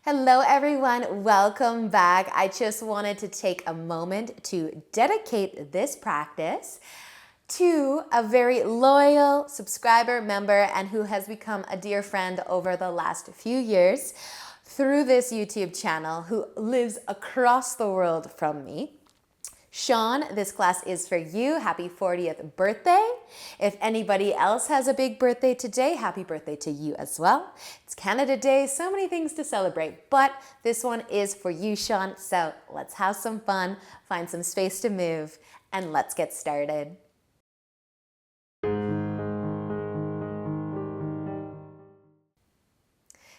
Hello everyone, welcome back. I just wanted to take a moment to dedicate this practice to a very loyal subscriber, member, and who has become a dear friend over the last few years through this YouTube channel, who lives across the world from me. Sean, this class is for you. Happy 40th birthday. If anybody else has a big birthday today, happy birthday to you as well. It's Canada Day, so many things to celebrate, but this one is for you, Sean. So let's have some fun, find some space to move, and let's get started.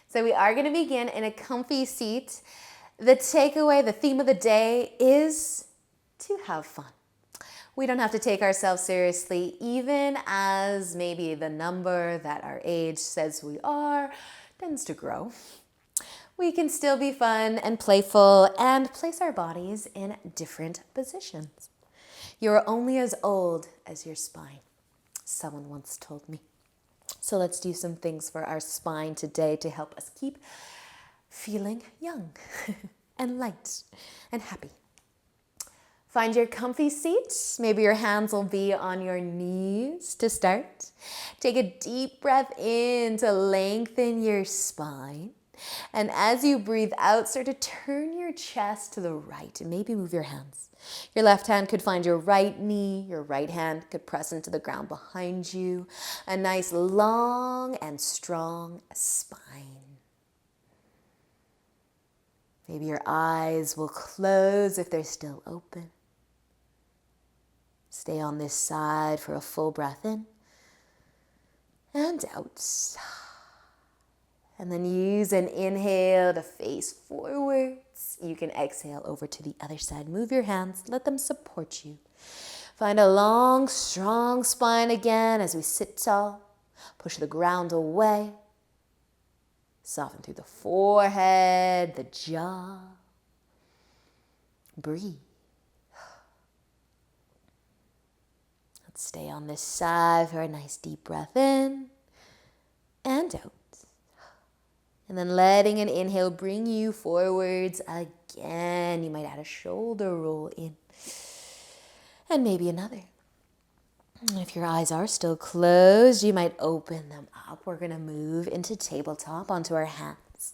So we are going to begin in a comfy seat. The takeaway, the theme of the day is to have fun. We don't have to take ourselves seriously, even as maybe the number that our age says we are tends to grow. We can still be fun and playful and place our bodies in different positions. You're only as old as your spine, someone once told me. So let's do some things for our spine today to help us keep feeling young and light and happy. Find your comfy seat. Maybe your hands will be on your knees to start. Take a deep breath in to lengthen your spine. And as you breathe out, start to turn your chest to the right and maybe move your hands. Your left hand could find your right knee. Your right hand could press into the ground behind you. A nice long and strong spine. Maybe your eyes will close if they're still open. Stay on this side for a full breath in and out. And then use an inhale to face forwards. You can exhale over to the other side. Move your hands, let them support you. Find a long, strong spine again as we sit tall. Push the ground away. Soften through the forehead, the jaw. Breathe. Stay on this side for a nice deep breath in and out. And then letting an inhale bring you forwards again. You might add a shoulder roll in. And maybe another. If your eyes are still closed, you might open them up. We're going to move into tabletop onto our hands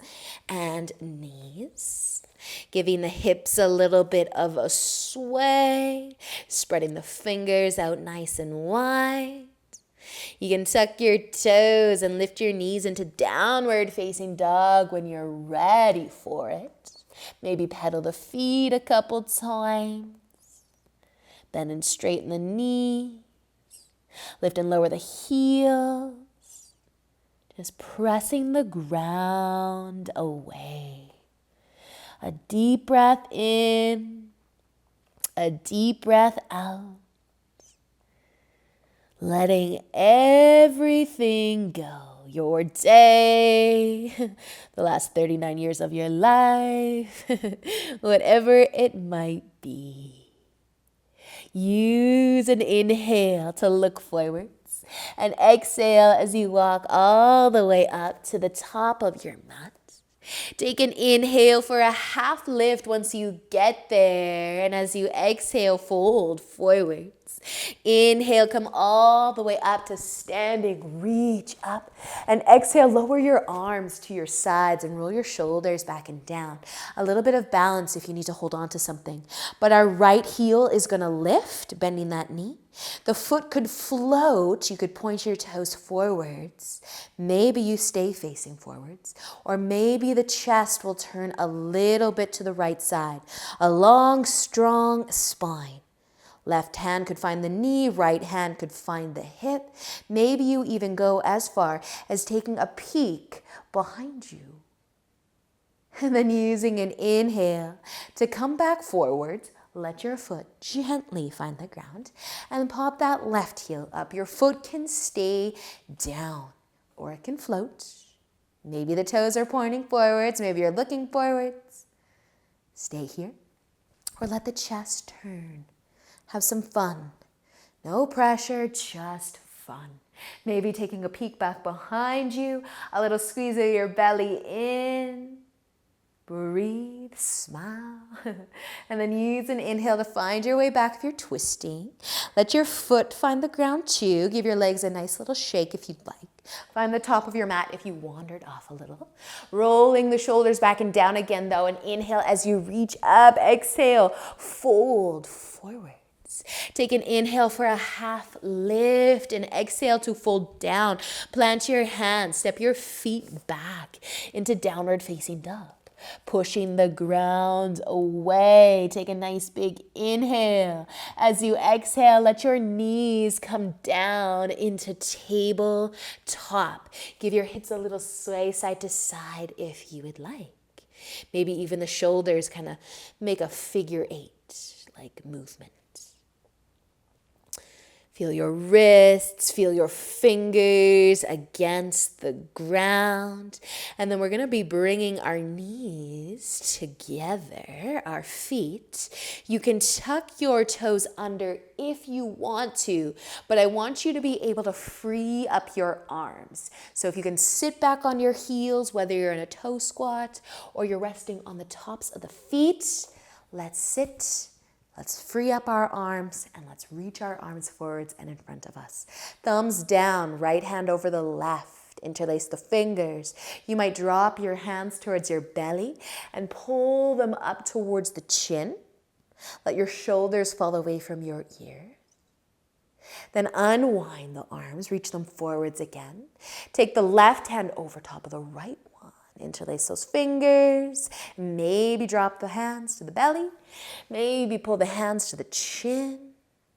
and knees. Giving the hips a little bit of a sway, spreading the fingers out nice and wide. You can tuck your toes and lift your knees into downward facing dog when you're ready for it. Maybe pedal the feet a couple times. Bend and straighten the knees. Lift and lower the heels. Just pressing the ground away. A deep breath in, a deep breath out. Letting everything go. Your day, the last 39 years of your life, whatever it might be. Use an inhale to look forwards and exhale as you walk all the way up to the top of your mat. Take an inhale for a half lift once you get there. And as you exhale, fold forwards. Inhale, come all the way up to standing. Reach up. And exhale, lower your arms to your sides and roll your shoulders back and down. A little bit of balance if you need to hold on to something. But our right heel is going to lift, bending that knee. The foot could float. You could point your toes forwards. Maybe you stay facing forwards. Or maybe the chest will turn a little bit to the right side. A long, strong spine. Left hand could find the knee. Right hand could find the hip. Maybe you even go as far as taking a peek behind you. And then using an inhale to come back forwards. Let your foot gently find the ground and pop that left heel up. Your foot can stay down or it can float. Maybe the toes are pointing forwards. Maybe you're looking forwards. Stay here or let the chest turn. Have some fun. No pressure, just fun. Maybe taking a peek back behind you, a little squeeze of your belly in. breathe, smile. And then use an inhale to find your way back if you're twisting. Let your foot find the ground too. Give your legs a nice little shake if you'd like. Find the top of your mat if you wandered off a little. Rolling the shoulders back and down again though. And inhale as you reach up. Exhale, fold forward. Take an inhale for a half lift and exhale to fold down. Plant your hands, step your feet back into downward facing dog. Pushing the ground away. Take a nice big inhale. As you exhale, let your knees come down into tabletop. Give your hips a little sway side to side if you would like. Maybe even the shoulders kind of make a figure 8 like movement. Feel your wrists, feel your fingers against the ground. And then we're going to be bringing our knees together, our feet. You can tuck your toes under if you want to, but I want you to be able to free up your arms. So if you can sit back on your heels, whether you're in a toe squat or you're resting on the tops of the feet, let's sit. Let's free up our arms and let's reach our arms forwards and in front of us. Thumbs down, right hand over the left. Interlace the fingers. You might drop your hands towards your belly and pull them up towards the chin. Let your shoulders fall away from your ears. Then unwind the arms, reach them forwards again. Take the left hand over top of the right one. Interlace those fingers. Maybe drop the hands to the belly. Maybe pull the hands to the chin.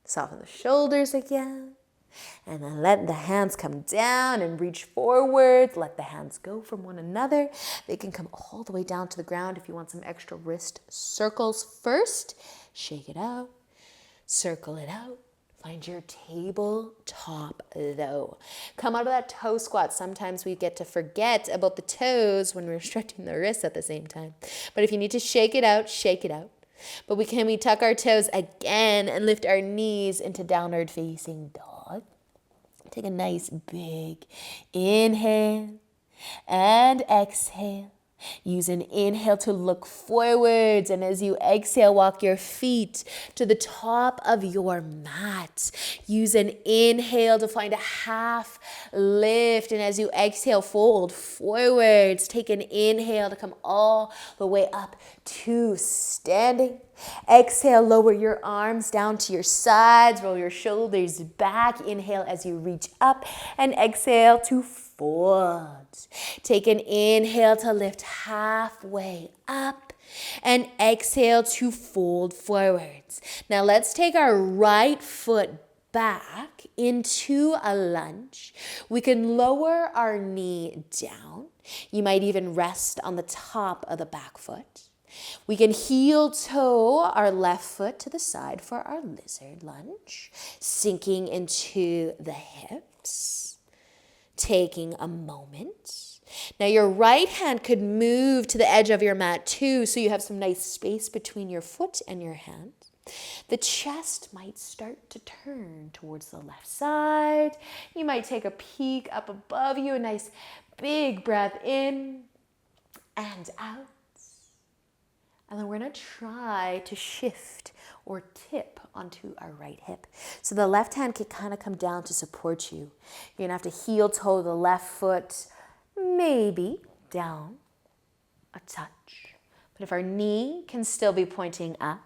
Soften the shoulders again. And then let the hands come down and reach forward. Let the hands go from one another. They can come all the way down to the ground if you want some extra wrist circles first. Shake it out. Circle it out. Find your tabletop though. Come out of that toe squat. Sometimes we get to forget about the toes when we're stretching the wrists at the same time. But if you need to shake it out, shake it out. But we tuck our toes again and lift our knees into downward facing dog. Take a nice big inhale and exhale. Use an inhale to look forwards, and as you exhale, walk your feet to the top of your mat. Use an inhale to find a half lift, and as you exhale, fold forwards. Take an inhale to come all the way up to standing. Exhale, lower your arms down to your sides, roll your shoulders back. Inhale as you reach up, and exhale to fold. Take an inhale to lift halfway up and exhale to fold forwards. Now let's take our right foot back into a lunge. We can lower our knee down. You might even rest on the top of the back foot. We can heel toe our left foot to the side for our lizard lunge, sinking into the hips. Taking a moment. Now your right hand could move to the edge of your mat too, so you have some nice space between your foot and your hand. The chest might start to turn towards the left side. You might take a peek up above you, a nice big breath in and out. And then we're going to try to shift or tip onto our right hip. So the left hand can kind of come down to support you. You're going to have to heel toe the left foot, maybe down a touch. But if our knee can still be pointing up,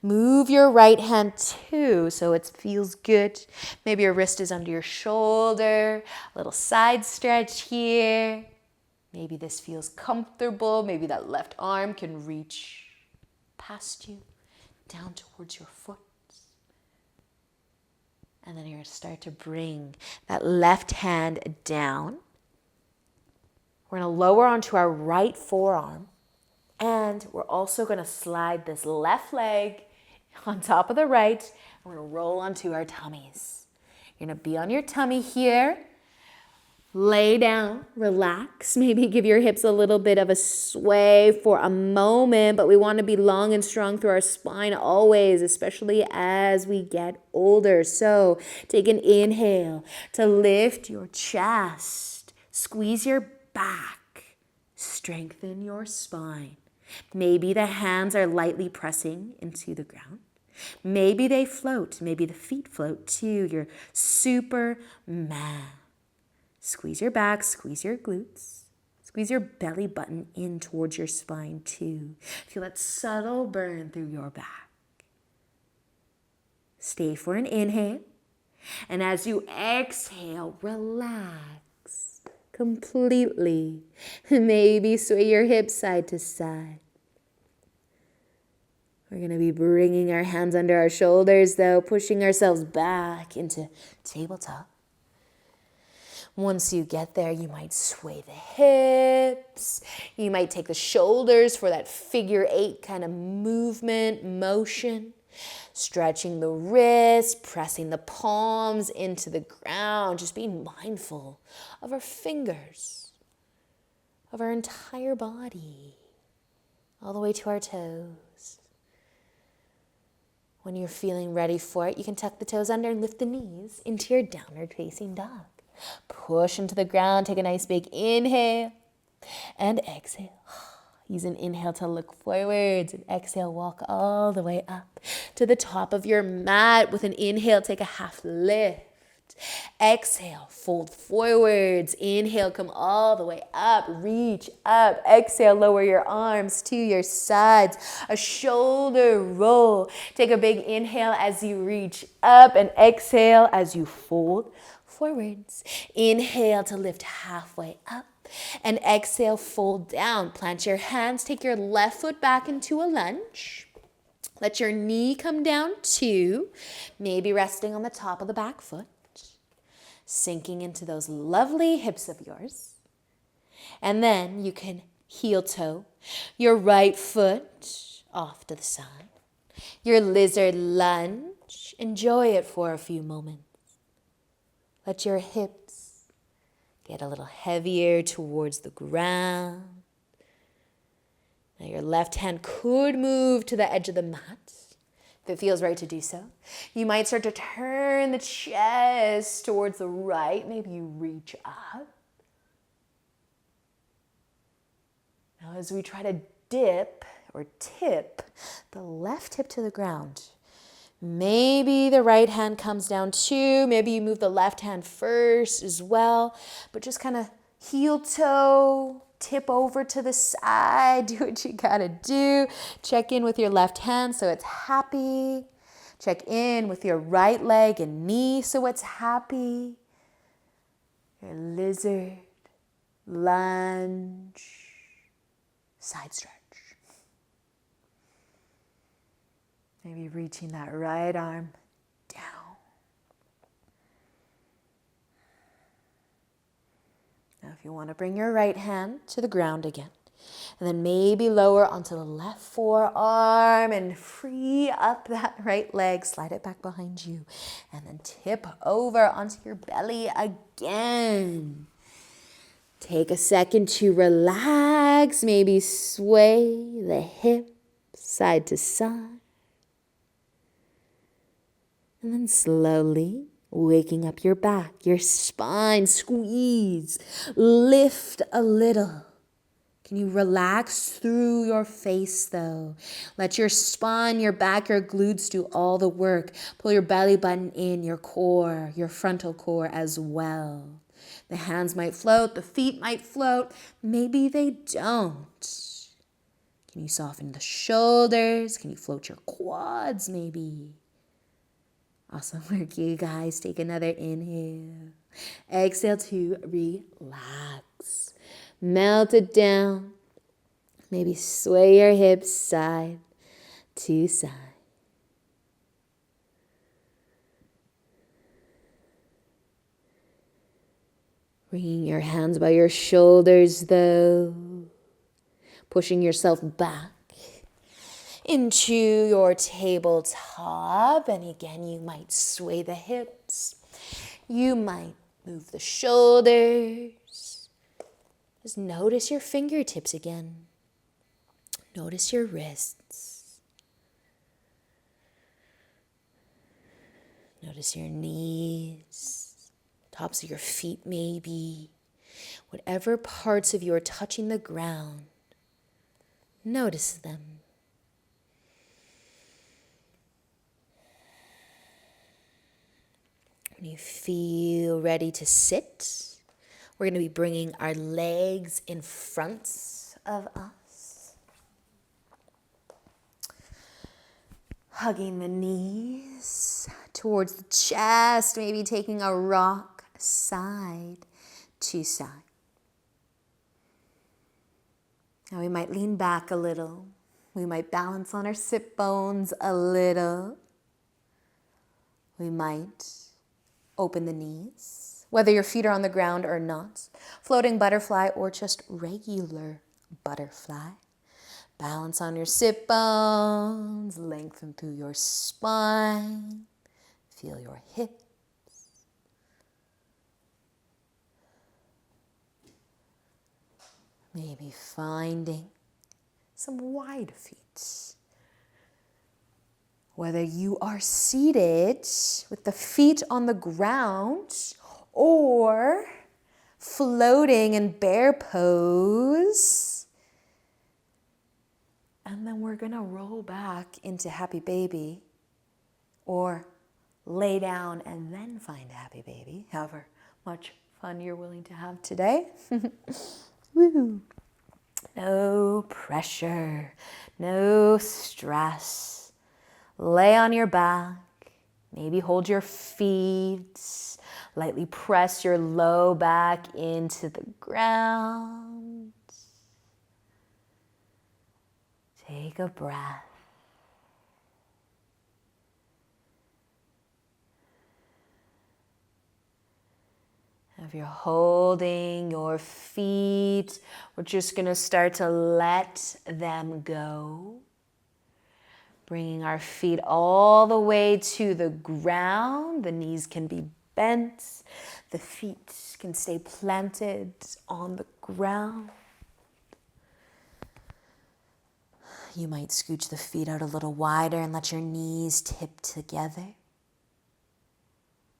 move your right hand too so it feels good. Maybe your wrist is under your shoulder, a little side stretch here. Maybe this feels comfortable. Maybe that left arm can reach past you, down towards your foot. And then you're going to start to bring that left hand down. We're going to lower onto our right forearm. And we're also going to slide this left leg on top of the right. And we're going to roll onto our tummies. You're going to be on your tummy here. Lay down, relax, maybe give your hips a little bit of a sway for a moment, but we want to be long and strong through our spine always, especially as we get older. So take an inhale to lift your chest, squeeze your back, strengthen your spine. Maybe the hands are lightly pressing into the ground. Maybe they float. Maybe the feet float too. You're Superman. Squeeze your back, squeeze your glutes. Squeeze your belly button in towards your spine too. Feel that subtle burn through your back. Stay for an inhale. And as you exhale, relax completely. Maybe sway your hips side to side. We're going to be bringing our hands under our shoulders, though, pushing ourselves back into tabletop. Once you get there, you might sway the hips. You might take the shoulders for that figure 8 kind of movement, motion. Stretching the wrists, pressing the palms into the ground. Just being mindful of our fingers, of our entire body, all the way to our toes. When you're feeling ready for it, you can tuck the toes under and lift the knees into your downward facing dog. Push into the ground, take a nice big inhale and exhale. Use an inhale to look forwards and exhale, walk all the way up to the top of your mat. With an inhale, take a half lift. Exhale, fold forwards. Inhale, come all the way up, reach up. Exhale, lower your arms to your sides. A shoulder roll. Take a big inhale as you reach up and exhale as you fold forwards. Inhale to lift halfway up and exhale, fold down. Plant your hands, take your left foot back into a lunge. Let your knee come down too, maybe resting on the top of the back foot. Sinking into those lovely hips of yours. And then you can heel toe your right foot off to the side. Your lizard lunge. Enjoy it for a few moments. Let your hips get a little heavier towards the ground. Now your left hand could move to the edge of the mat. If it feels right to do so. You might start to turn the chest towards the right. Maybe you reach up. Now as we try to dip or tip the left hip to the ground, maybe the right hand comes down too. Maybe you move the left hand first as well. But just kind of heel toe, tip over to the side, do what you gotta do. Check in with your left hand so it's happy. Check in with your right leg and knee so it's happy. Your lizard, lunge, side stretch. Maybe reaching that right arm down. Now, if you want to bring your right hand to the ground again, and then maybe lower onto the left forearm and free up that right leg, slide it back behind you, and then tip over onto your belly again. Take a second to relax, maybe sway the hips side to side. And then slowly waking up your back, your spine, squeeze, lift a little. Can you relax through your face though? Let your spine, your back, your glutes do all the work. Pull your belly button in, your core, your frontal core as well. The hands might float, the feet might float, maybe they don't. Can you soften the shoulders? Can you float your quads maybe? Awesome work, you guys. Take another inhale. Exhale to relax. Melt it down. Maybe sway your hips side to side. Bringing your hands by your shoulders, though. Pushing yourself back into your tabletop. And again, you might sway the hips. You might move the shoulders. Just notice your fingertips again. Notice your wrists. Notice your knees, tops of your feet maybe. Whatever parts of you are touching the ground, Notice them. When you feel ready to sit, we're going to be bringing our legs in front of us. Hugging the knees towards the chest, maybe taking a rock side to side. Now we might lean back a little. We might balance on our sit bones a little. We might open the knees, whether your feet are on the ground or not. Floating butterfly or just regular butterfly. Balance on your sit bones, lengthen through your spine. Feel your hips. Maybe finding some wide feet. Whether you are seated with the feet on the ground or floating in bear pose. And then we're going to roll back into happy baby or lay down and then find happy baby. However much fun you're willing to have today. Woo. No pressure, no stress. Lay on your back, maybe hold your feet, lightly press your low back into the ground. Take a breath. If you're holding your feet, we're just going to start to let them go. Bringing our feet all the way to the ground. The knees can be bent. The feet can stay planted on the ground. You might scooch the feet out a little wider and let your knees tip together.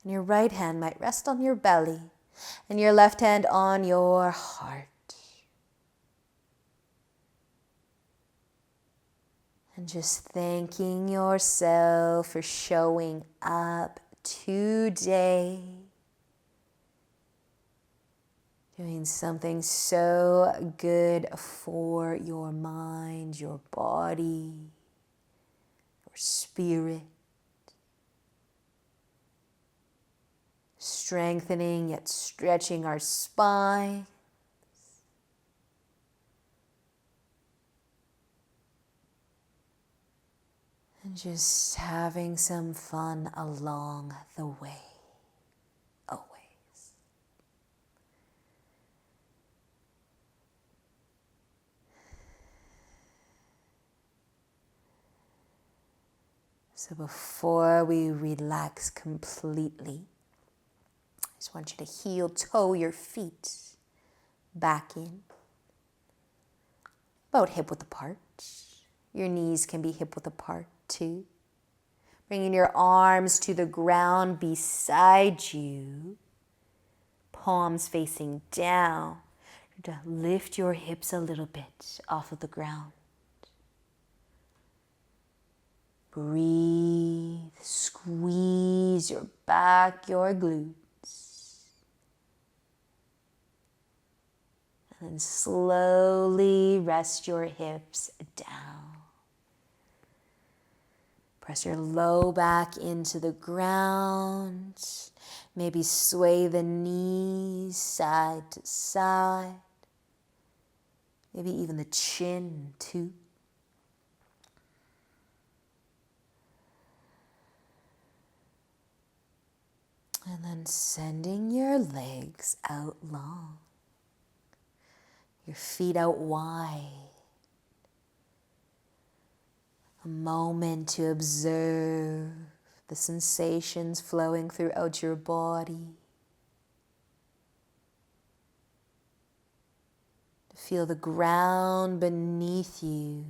And your right hand might rest on your belly and your left hand on your heart. And just thanking yourself for showing up today. Doing something so good for your mind, your body, your spirit. Strengthening yet stretching our spine. And just having some fun along the way. Always. So before we relax completely, I just want you to heel toe your feet back in. About hip width apart. Your knees can be hip width apart too. Bringing your arms to the ground beside you. Palms facing down. To lift your hips a little bit off of the ground. Breathe, squeeze your back, your glutes. And then slowly rest your hips down. Press your low back into the ground. Maybe sway the knees side to side. Maybe even the chin too. And then sending your legs out long. Your feet out wide. A moment to observe the sensations flowing throughout your body. To feel the ground beneath you.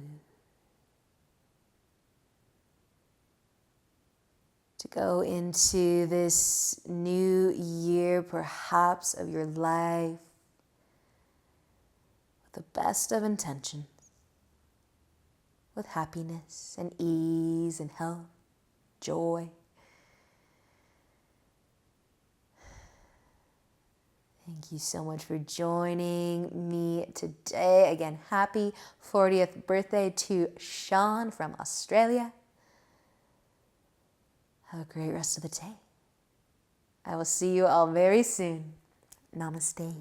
To go into this new year, perhaps, of your life with the best of intentions. with happiness and ease and health, joy. Thank you so much for joining me today. Again, happy 40th birthday to Sean from Australia. Have a great rest of the day. I will see you all very soon. Namaste.